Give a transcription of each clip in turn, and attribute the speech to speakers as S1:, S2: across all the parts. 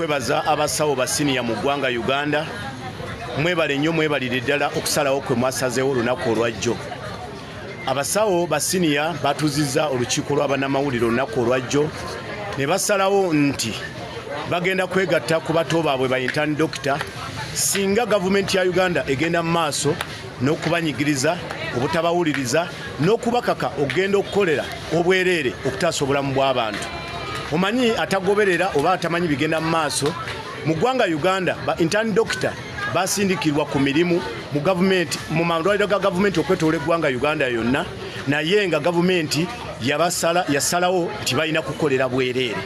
S1: kwebaza abasawo ba senior mu ggwanga Uganda. Mwebale nnyo mwebalire ddala okusalawo kwe mwasazeewo olunaku olwajjo. Abasawo ba senior batuzizza olukiiko lw'abannamawulire olunaku olwajjo ne basalawo nti bagenda kwegatta ku bato baabwe ba intern doctor singa gavumenti ya Uganda egenda mu maaso n'okubanyigiriza obutabawuliriza n'okubakaka ogenda okukolera obwereere okutaasa obulamu bw'abantu. Omanyi atagoberera oba atamanyi bigenda mu maaso mu ggwanga Uganda ba intern doctor basindikirwa ku mirimu mu gavumenti mu malwaliro ga gavumenti okwetoola eggwanga Uganda yonna, naye nga gavumenti yasalawo nti balina kukolera bwereere.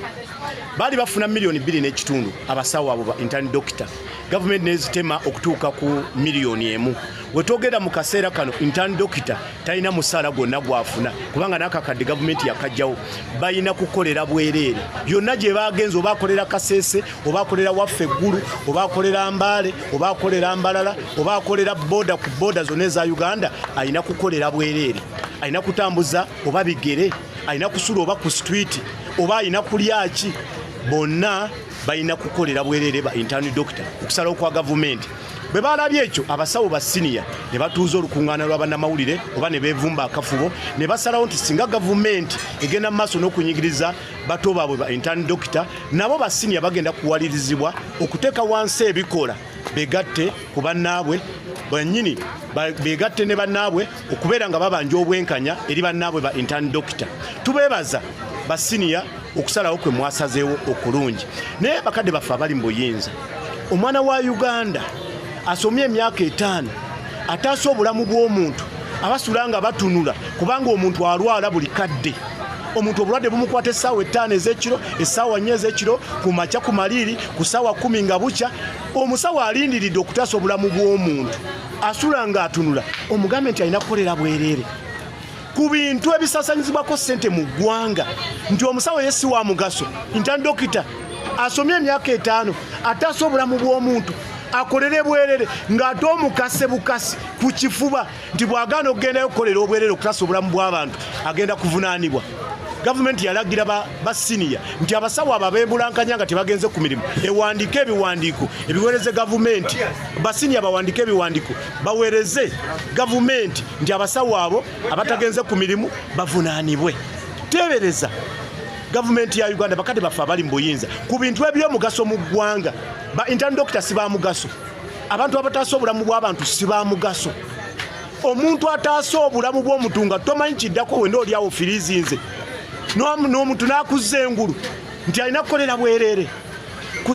S1: Baali bafuna miliyoni 2.5 abasawo abo ba intern doctor, gavumenti nezitema okutuuka ku miliyoni 1. Wetogera mu kaseera kano intern doctor talina musaala gwonna gwafuna kubanga n'akakadde gavumenti yakajjawo. Balina kukolera bwereere byonna gye bagenza, oba akolera Kasese, oba akolera waffe eggulu, oba akolera Mbale, oba akolera Mbalala, oba akolera boda ku boda zonna eza Uganda, alina kukolera bwereere. Alina kutambuza oba bigere, alina kusula oba ku street, oba alina kulyaki, bonna balina kukolera bwereere ba intern doctor okusalawo kwa gavumenti. Bwe balabye ekyo abasawo ba senior ne batuuza olukuŋŋaana lw'abannamawulire oba ne beevumba akafubo ne basalawo nti singa gavumenti egenda mu maaso n'okunyigiriza bato baabwe ba intern doctor, nabo ba senior bagenda kuwalirizibwa okuteeka wansi ebikola begatte ku bannaabwe bannyini, begatte ne bannaabwe okubeera nga babanja obwenkanya eri bannaabwe ba intern doctor. Tubeebaza ba senior okusalawo kwe mwasazeewo okulungi. Naye bakadde baffe abali mu buyinza, omwana wa Uganda asomye emyaka 5 ataasa obulamu bw'omuntu abasula nga batunula kubanga omuntu alwala buli kadde. Omuntu obulwadde bumukwata essaawa 5 ez'ekiro, essaawa 4 ez'ekiro, ku makya ku maliri, ku ssaawa 10 nga bukya. Omusawo alindiridde okutaasa obulamu bw'omuntu asula nga atunula, omugambe nti alina kukolera bwereere ku bintu ebisasanyizibwako ssente mu ggwanga, nti omusawo ye si wa mugaso. Intern doctor asomye emyaka 5 ataasa obulamu bw'omuntu akolere bwereere ng'ate omukase bukasi ku kifuba nti bw'agaana okugendayo okukolera obwereere okutaasa obulamu bw'abantu agenda kuvunaanibwa. Gavumenti yalagira ba senior nti abasawo abo abeebulankanya nga tebagenze ku mirimu ewandiike ebiwandiiko ebiweereze gavumenti. Ba senior bawandiike ebiwandiiko baweereze gavumenti nti abasawo abo abatagenze ku mirimu bavunaanibwe. Teebereza gavumenti ya Uganda bakadde baffe abali mu buyinza ku bintu eby'omugaso mu ggwanga. Ba intern doctor si ba mugaso, abantu abataasa obulamu bw'abantu si ba mugaso. Omuntu ataasa obulamu bw'omuntu nga tomanyi kiddako wenda oli awo firiizi nze n'omuntu n'akuzza engulu nti alina kukolera bwereere.